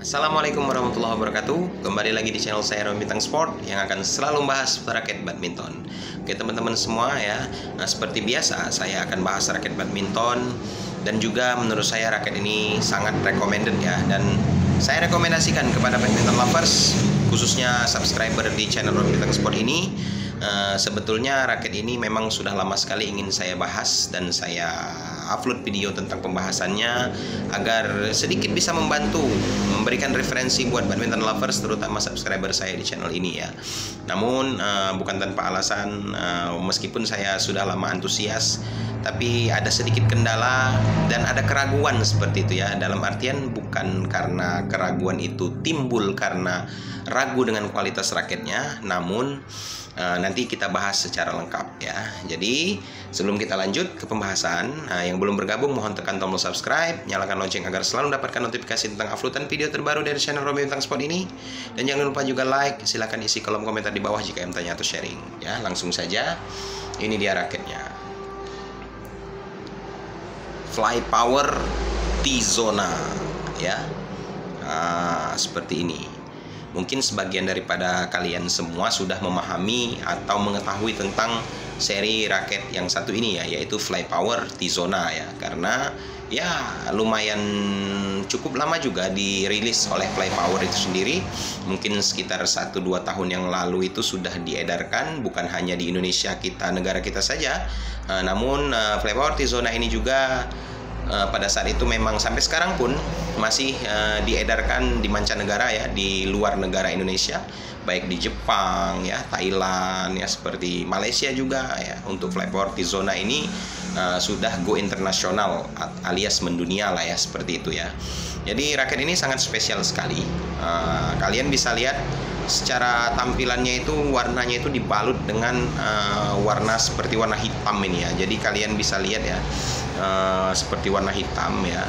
Assalamualaikum warahmatullahi wabarakatuh. Kembali lagi di channel saya Romi Bintang Sport yang akan selalu membahas raket badminton. Oke teman-teman semua ya. Nah seperti biasa saya akan bahas raket badminton. Dan juga menurut saya raket ini sangat recommended ya. Dan saya rekomendasikan kepada badminton lovers, khususnya subscriber di channel Romi Bintang Sport ini. Sebetulnya raket ini memang sudah lama sekali ingin saya bahas dan saya upload video tentang pembahasannya agar sedikit bisa membantu memberikan referensi buat badminton lovers terutama subscriber saya di channel ini ya. Namun bukan tanpa alasan, meskipun saya sudah lama antusias tapi ada sedikit kendala dan ada keraguan seperti itu ya. Dalam artian bukan karena keraguan itu timbul karena ragu dengan kualitas raketnya, namun nanti kita bahas secara lengkap ya. Jadi sebelum kita lanjut ke pembahasan, yang belum bergabung mohon tekan tombol subscribe, nyalakan lonceng agar selalu mendapatkan notifikasi tentang uploadan video terbaru dari channel Romi Bintang Sport ini. Dan jangan lupa juga like, silahkan isi kolom komentar di bawah jika tanya atau sharing ya. Langsung saja, ini dia raketnya, Fly Power T-Zona ya. Seperti ini. Mungkin sebagian daripada kalian semua sudah memahami atau mengetahui tentang seri raket yang satu ini ya, yaitu Fly Power T-Zona ya. Karena ya lumayan cukup lama juga dirilis oleh Fly Power itu sendiri. Mungkin sekitar 1-2 tahun yang lalu itu sudah diedarkan, bukan hanya di Indonesia kita, negara kita saja. Namun Fly Power T-Zona ini juga pada saat itu memang sampai sekarang pun masih diedarkan di mancanegara ya, di luar negara Indonesia, baik di Jepang ya, Thailand ya, seperti Malaysia juga ya. Untuk Fly Power T-Zona ini sudah go internasional alias mendunia lah ya, seperti itu ya. Jadi raket ini sangat spesial sekali. Kalian bisa lihat secara tampilannya itu, warnanya itu dibalut dengan warna seperti warna hitam ini ya. Jadi kalian bisa lihat ya, seperti warna hitam ya.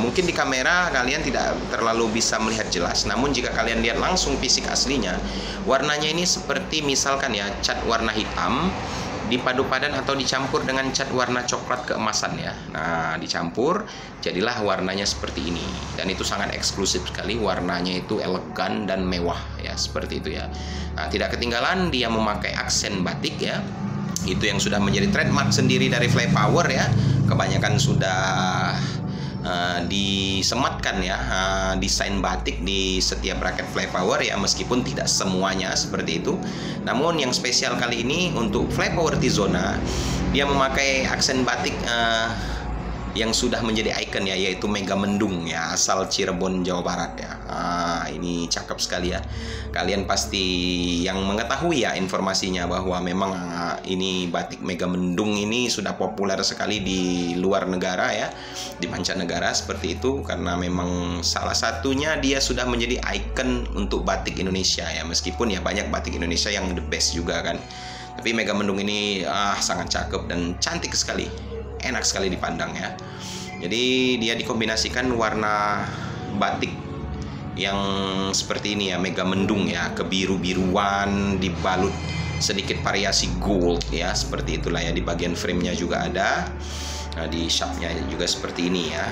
Mungkin di kamera kalian tidak terlalu bisa melihat jelas, namun jika kalian lihat langsung fisik aslinya, warnanya ini seperti misalkan ya, cat warna hitam dipadu padan atau dicampur dengan cat warna coklat keemasan ya. Nah, dicampur jadilah warnanya seperti ini. Dan itu sangat eksklusif sekali, warnanya itu elegan dan mewah ya, seperti itu ya. Nah, tidak ketinggalan dia memakai aksen batik ya. Itu yang sudah menjadi trademark sendiri dari Fly Power ya. Kebanyakan sudah disematkan ya, desain batik di setiap raket Fly Power ya, meskipun tidak semuanya seperti itu. Namun yang spesial kali ini untuk Fly Power T-Zona, dia memakai aksen batik yang sudah menjadi ikon ya, yaitu Mega Mendung ya, asal Cirebon, Jawa Barat ya. Ini cakep sekali ya. Kalian pasti yang mengetahui ya informasinya bahwa memang ini batik Mega Mendung ini sudah populer sekali di luar negara ya, di mancanegara seperti itu, karena memang salah satunya dia sudah menjadi ikon untuk batik Indonesia ya, meskipun ya banyak batik Indonesia yang the best juga kan. Tapi Mega Mendung ini sangat cakep dan cantik sekali. Enak sekali dipandang ya. Jadi dia dikombinasikan warna batik yang seperti ini ya, Mega Mendung ya, kebiru-biruan dibalut sedikit variasi gold ya, seperti itulah ya. Di bagian framenya juga ada. Nah, di shaftnya juga seperti ini ya.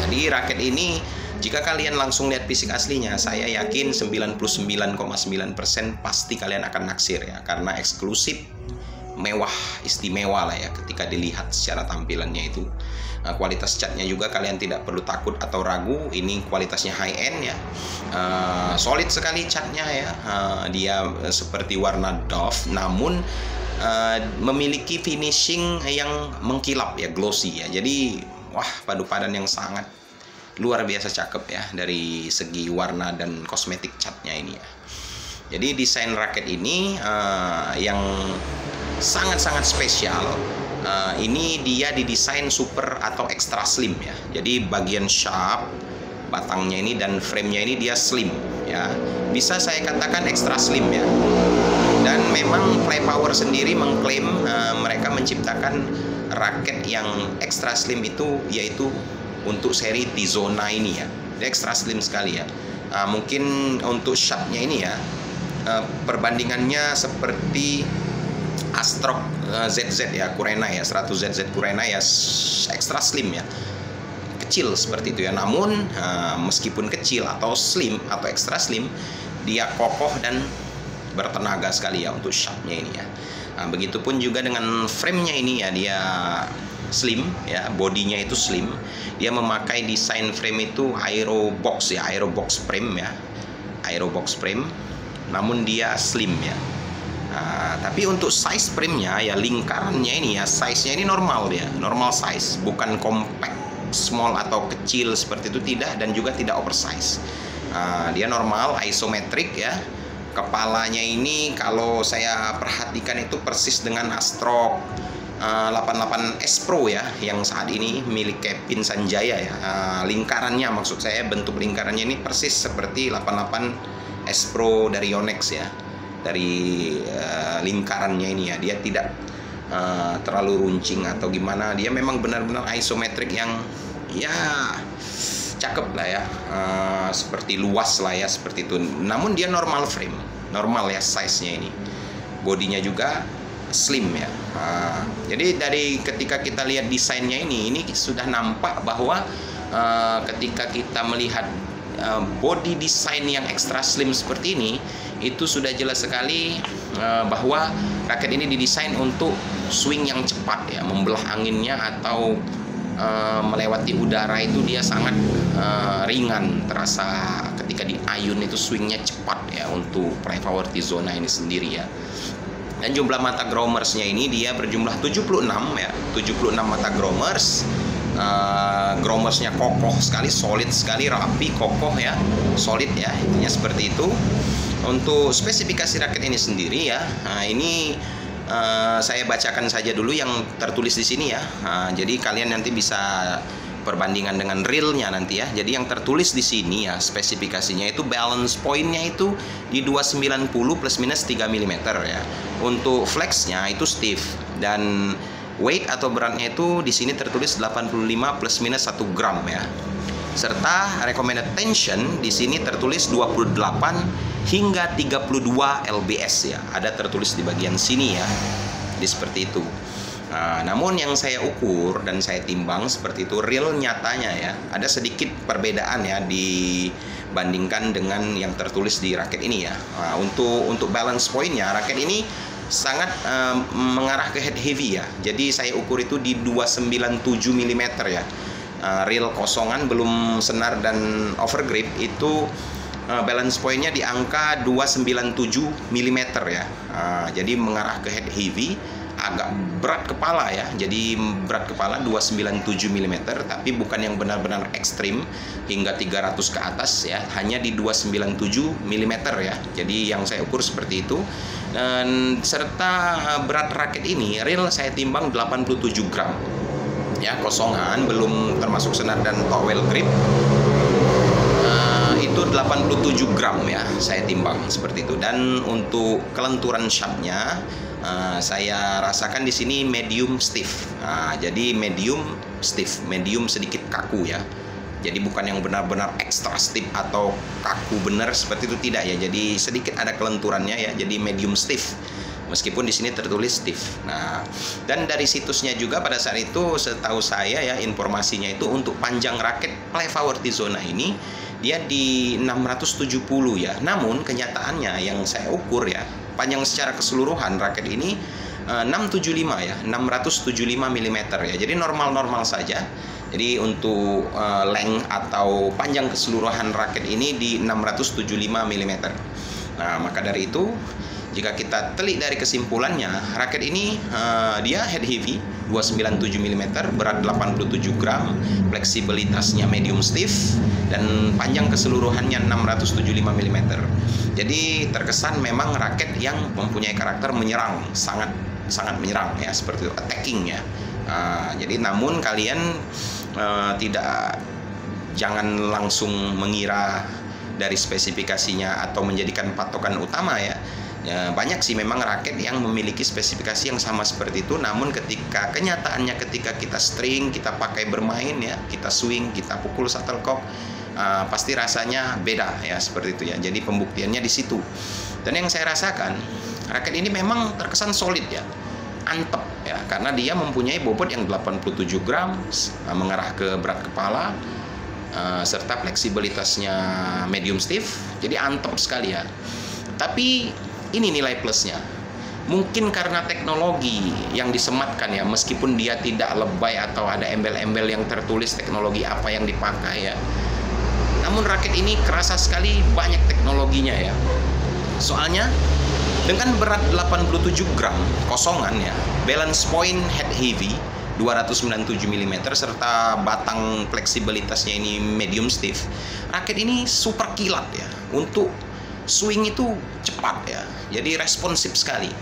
Jadi raket ini jika kalian langsung lihat fisik aslinya, saya yakin 99,9% pasti kalian akan naksir ya, karena eksklusif, mewah, istimewa lah ya ketika dilihat secara tampilannya itu. Kualitas catnya juga kalian tidak perlu takut atau ragu, ini kualitasnya high end ya. Solid sekali catnya ya. Dia seperti warna doff, namun memiliki finishing yang mengkilap ya, glossy ya. Jadi wah, padu padan yang sangat luar biasa cakep ya dari segi warna dan kosmetik catnya ini ya. Jadi desain raket ini yang sangat-sangat spesial. Ini dia didesain super atau extra slim ya. Jadi bagian shaft, batangnya ini dan framenya ini dia slim ya. Bisa saya katakan extra slim ya. Dan memang Fly Power sendiri mengklaim mereka menciptakan raket yang extra slim itu yaitu untuk seri T-Zona ini ya. Dia extra slim sekali ya. Mungkin untuk shaftnya ini ya, perbandingannya seperti Astrok ZZ ya, Kurena ya, 100ZZ Kurena ya, extra slim ya. kecil seperti itu ya. Namun meskipun kecil atau slim atau extra slim, dia kokoh dan bertenaga sekali ya untuk shaftnya ini ya. Nah, begitupun juga dengan frame-nya ini ya, dia slim ya, bodinya itu slim. Dia memakai desain frame itu aerobox ya, aerobox frame ya, aerobox frame. Namun dia slim ya. Nah, tapi untuk size frame-nya ya, lingkarannya ini ya, size-nya ini normal ya, normal size, bukan compact, small atau kecil seperti itu, tidak, dan juga tidak oversize. Dia normal, isometrik ya. Kepalanya ini kalau saya perhatikan itu persis dengan Astro 88S Pro ya, yang saat ini milik Kevin Sanjaya ya. Lingkarannya, maksud saya bentuk lingkarannya ini persis seperti 88S Pro dari Yonex ya, dari lingkarannya ini ya. Dia tidak terlalu runcing atau gimana, dia memang benar-benar isometrik yang ya cakep lah ya, seperti luas lah ya, seperti itu. Namun dia normal frame, normal ya size-nya ini. Bodinya juga slim ya. Jadi dari ketika kita lihat desainnya ini sudah nampak bahwa ketika kita melihat body design yang extra slim seperti ini, itu sudah jelas sekali bahwa raket ini didesain untuk swing yang cepat ya, membelah anginnya atau melewati udara itu dia sangat ringan, terasa ketika diayun itu swingnya cepat ya untuk Flypower Tizona ini sendiri ya. Dan jumlah mata gromersnya ini dia berjumlah 76 ya, 76 mata gromers. Gromersnya kokoh sekali, solid sekali, rapi, kokoh ya, solid ya, intinya seperti itu. Untuk spesifikasi raket ini sendiri ya, ini saya bacakan saja dulu yang tertulis di sini ya. Jadi kalian nanti bisa perbandingan dengan realnya nanti ya. Jadi yang tertulis di sini ya, spesifikasinya itu balance point-nya itu di 290 plus minus 3 mm ya. Untuk flexnya itu stiff, dan weight atau beratnya itu di sini tertulis 85 plus minus 1 gram ya. Serta recommended tension di sini tertulis 28 hingga 32 lbs ya. Ada tertulis di bagian sini ya. Jadi seperti itu. Namun yang saya ukur dan saya timbang seperti itu real nyatanya ya, ada sedikit perbedaan ya dibandingkan dengan yang tertulis di raket ini ya. Untuk balance point-nya, raket ini sangat mengarah ke head heavy ya. Jadi saya ukur itu di 297 mm ya. Real kosongan belum senar dan overgrip itu balance point-nya di angka 297 mm ya. Jadi mengarah ke head heavy, agak berat kepala ya. Jadi berat kepala 297 mm, tapi bukan yang benar-benar ekstrim hingga 300 ke atas ya, hanya di 297 mm ya. Jadi yang saya ukur seperti itu. Dan serta berat raket ini real saya timbang 87 gram ya, kosongan belum termasuk senar dan towel grip. Itu 87 gram ya saya timbang seperti itu. Dan untuk kelenturan shaftnya saya rasakan di sini medium stiff. Jadi medium stiff, medium sedikit kaku ya. Jadi bukan yang benar-benar ekstra stiff atau kaku benar seperti itu, tidak ya. Jadi sedikit ada kelenturannya ya. Jadi medium stiff. Meskipun di sini tertulis stiff. Nah, dan dari situsnya juga pada saat itu setahu saya ya, informasinya itu untuk panjang raket Flypower Tizona ini dia di 670 ya. Namun kenyataannya yang saya ukur ya, panjang secara keseluruhan raket ini 675 ya, 675 mm ya. Jadi normal-normal saja. Jadi untuk length atau panjang keseluruhan raket ini di 675 mm. Nah, maka dari itu jika kita telik dari kesimpulannya, raket ini dia head heavy 297 mm, berat 87 gram, fleksibilitasnya medium stiff, dan panjang keseluruhannya 675 mm. Jadi terkesan memang raket yang mempunyai karakter menyerang, sangat menyerang ya, seperti itu, attacking ya. Jadi namun kalian jangan langsung mengira dari spesifikasinya atau menjadikan patokan utama ya. Banyak sih memang raket yang memiliki spesifikasi yang sama seperti itu, namun ketika kenyataannya ketika kita string, kita pakai bermain ya, kita swing, kita pukul shuttlecock, pasti rasanya beda ya, seperti itu ya. Jadi pembuktiannya di situ. Dan yang saya rasakan, raket ini memang terkesan solid ya, antep ya, karena dia mempunyai bobot yang 87 gram, mengarah ke berat kepala, serta fleksibilitasnya medium stiff, jadi antep sekali ya. Tapi ini nilai plusnya, mungkin karena teknologi yang disematkan ya, meskipun dia tidak lebay atau ada embel-embel yang tertulis teknologi apa yang dipakai ya, namun raket ini kerasa sekali banyak teknologinya ya. Soalnya dengan berat 87 gram kosongan ya, balance point head heavy 297 mm serta batang fleksibilitasnya ini medium stiff, raket ini super kilat ya. Untuk swing itu cepat ya, jadi responsif sekali.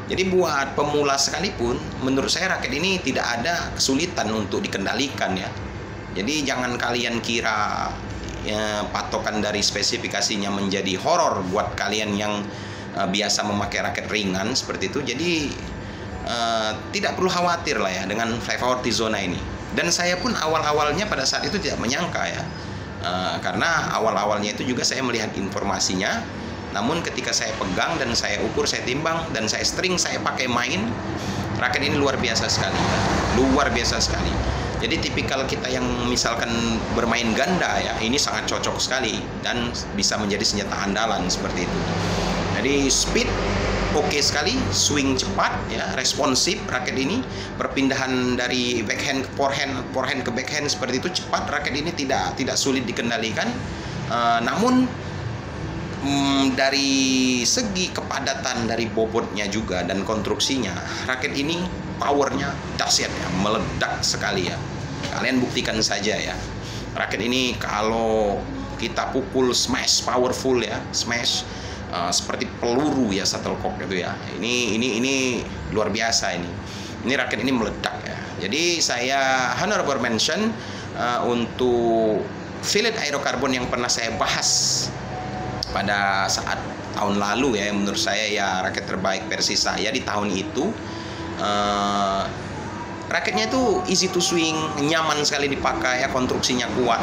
Jadi buat pemula sekalipun, menurut saya raket ini tidak ada kesulitan untuk dikendalikan ya. Jadi jangan kalian kira ya, patokan dari spesifikasinya menjadi horor buat kalian yang biasa memakai raket ringan seperti itu. Jadi tidak perlu khawatir lah ya dengan Flypower Tizona ini. Dan saya pun awal-awalnya pada saat itu tidak menyangka ya, karena awal-awalnya itu juga saya melihat informasinya. Namun ketika saya pegang dan saya ukur, saya timbang, dan saya pakai main, raket ini luar biasa sekali ya. Luar biasa sekali. Jadi tipikal kita yang misalkan bermain ganda ya, ini sangat cocok sekali dan bisa menjadi senjata andalan seperti itu. Jadi speed oke sekali, swing cepat ya, responsif raket ini. Perpindahan dari backhand ke forehand ke backhand seperti itu cepat. Raket ini tidak sulit dikendalikan. Namun dari segi kepadatan dari bobotnya juga dan konstruksinya, raket ini powernya dahsyat ya, meledak sekali ya. Kalian buktikan saja ya, raket ini kalau kita pukul smash powerful ya, smash seperti peluru ya, shuttlecock itu ya. Ini luar biasa ini. Ini raket ini meledak ya. Jadi saya honorable mention untuk fillet aerokarbon yang pernah saya bahas pada saat tahun lalu ya, menurut saya ya raket terbaik versi saya di tahun itu. Raketnya itu easy to swing, nyaman sekali dipakai ya, konstruksinya kuat.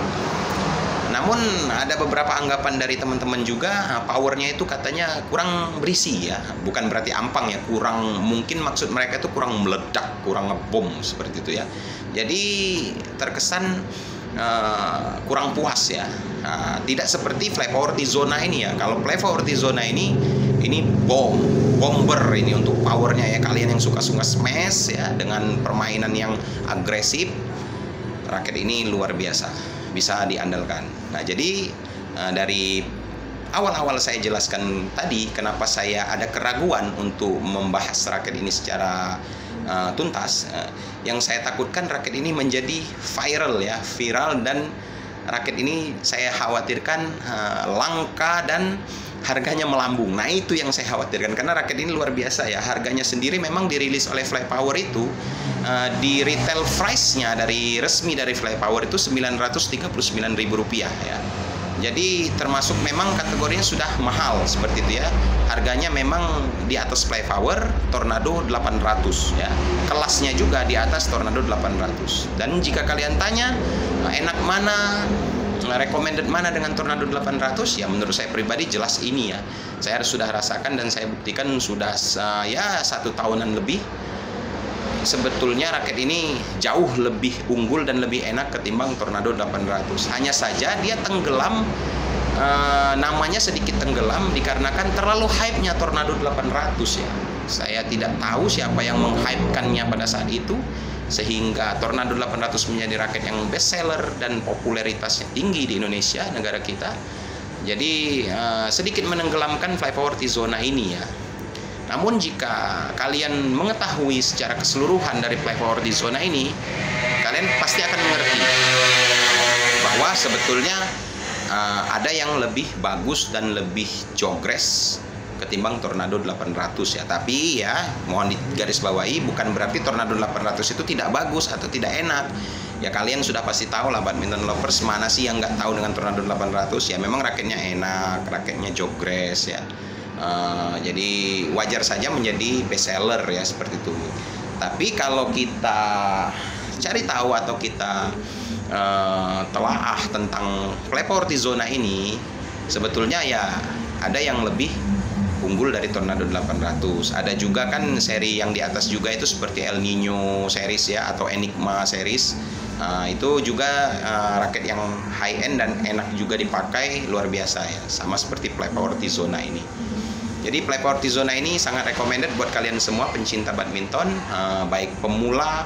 Namun ada beberapa anggapan dari teman-teman juga, powernya itu katanya kurang berisi ya, bukan berarti ampang ya, kurang, mungkin maksud mereka itu kurang meledak, kurang ngebom seperti itu ya. Jadi terkesan kurang puas ya. Tidak seperti Flypower Tizona ini ya. Kalau Flypower Tizona ini bomber ini untuk powernya ya. Kalian yang suka-suka smash ya, dengan permainan yang agresif, raket ini luar biasa, bisa diandalkan. Nah, jadi dari awal-awal saya jelaskan tadi kenapa saya ada keraguan untuk membahas raket ini secara tuntas. Yang saya takutkan raket ini menjadi viral ya, dan raket ini saya khawatirkan langka dan harganya melambung. Nah, itu yang saya khawatirkan, karena raket ini luar biasa ya. Harganya sendiri memang dirilis oleh Flypower itu di retail price-nya dari resmi dari Flypower itu Rp939.000 ya. Jadi termasuk memang kategorinya sudah mahal seperti itu ya. Harganya memang di atas Flypower Tornado 800 ya. Kelasnya juga di atas Tornado 800. Dan jika kalian tanya enak mana, recommended mana dengan Tornado 800, ya menurut saya pribadi jelas ini ya. Saya sudah rasakan dan saya buktikan sudah ya 1 tahunan lebih. Sebetulnya raket ini jauh lebih unggul dan lebih enak ketimbang Tornado 800. Hanya saja dia tenggelam, namanya sedikit tenggelam dikarenakan terlalu hype-nya Tornado 800 ya. Saya tidak tahu siapa yang menghypekannya pada saat itu, sehingga Tornado 800 menjadi raket yang best seller dan popularitasnya tinggi di Indonesia, negara kita. Jadi sedikit menenggelamkan Flypower Tizona ini ya. Namun jika kalian mengetahui secara keseluruhan dari Flypower Tizona ini, kalian pasti akan mengerti bahwa sebetulnya ada yang lebih bagus dan lebih jogres ketimbang Tornado 800 ya. Tapi ya mohon digarisbawahi, bukan berarti Tornado 800 itu tidak bagus atau tidak enak. Ya kalian sudah pasti tahu lah, badminton lovers mana sih yang nggak tahu dengan Tornado 800 ya. Memang raketnya enak, raketnya jogres ya. Jadi wajar saja menjadi best seller ya seperti itu. Tapi kalau kita cari tahu atau kita telaah tentang Flypower Tizona ini, sebetulnya ya ada yang lebih unggul dari Tornado 800. Ada juga kan seri yang di atas juga itu seperti El Nino series ya, atau Enigma series. Itu juga raket yang high end dan enak juga dipakai, luar biasa ya, sama seperti Flypower Tizona ini. Jadi Flypower Tizona ini sangat recommended buat kalian semua pencinta badminton, baik pemula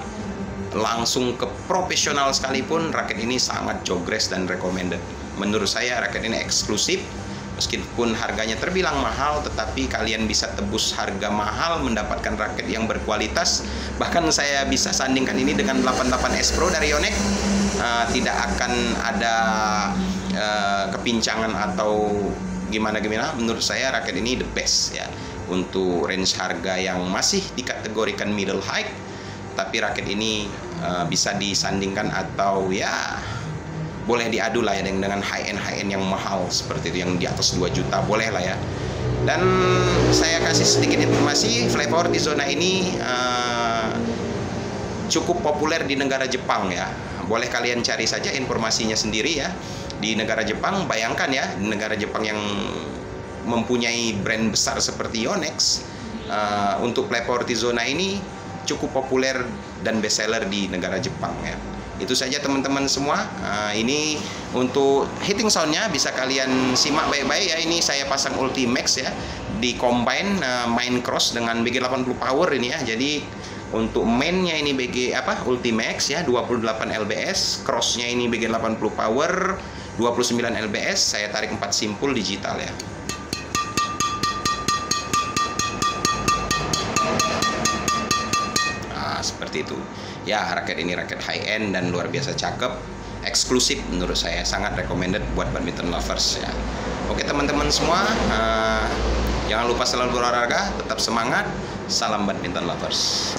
langsung ke profesional sekalipun. Raket ini sangat jogres dan recommended. Menurut saya raket ini eksklusif. Meskipun harganya terbilang mahal, tetapi kalian bisa tebus harga mahal mendapatkan raket yang berkualitas. Bahkan saya bisa sandingkan ini dengan 88S Pro dari Yonex. Tidak akan ada kepincangan atau gimana-gimana. Menurut saya raket ini the best ya, untuk range harga yang masih dikategorikan middle high. Tapi raket ini bisa disandingkan atau ya boleh diadu lah ya dengan high end yang mahal seperti itu, yang di atas 2 juta boleh lah ya. Dan saya kasih sedikit informasi, Flypower Tizona ini cukup populer di negara Jepang ya. Boleh kalian cari saja informasinya sendiri ya. Di negara Jepang, bayangkan ya, di negara Jepang yang mempunyai brand besar seperti Yonex, untuk Flypower Tizona ini cukup populer dan bestseller di negara Jepang ya. Itu saja teman-teman semua. Ini untuk hitting soundnya bisa kalian simak baik-baik ya. Ini saya pasang Ultimax ya, di combine main cross dengan BG80 power ini ya. Jadi untuk mainnya ini Ultimax ya, 28 lbs, crossnya ini BG80 power 29 lbs. Saya tarik 4 simpul digital ya. Seperti itu ya. Raket ini raket high end dan luar biasa cakep, eksklusif menurut saya, sangat recommended buat badminton lovers ya. Oke teman-teman semua, jangan lupa selalu berolahraga, tetap semangat, salam badminton lovers.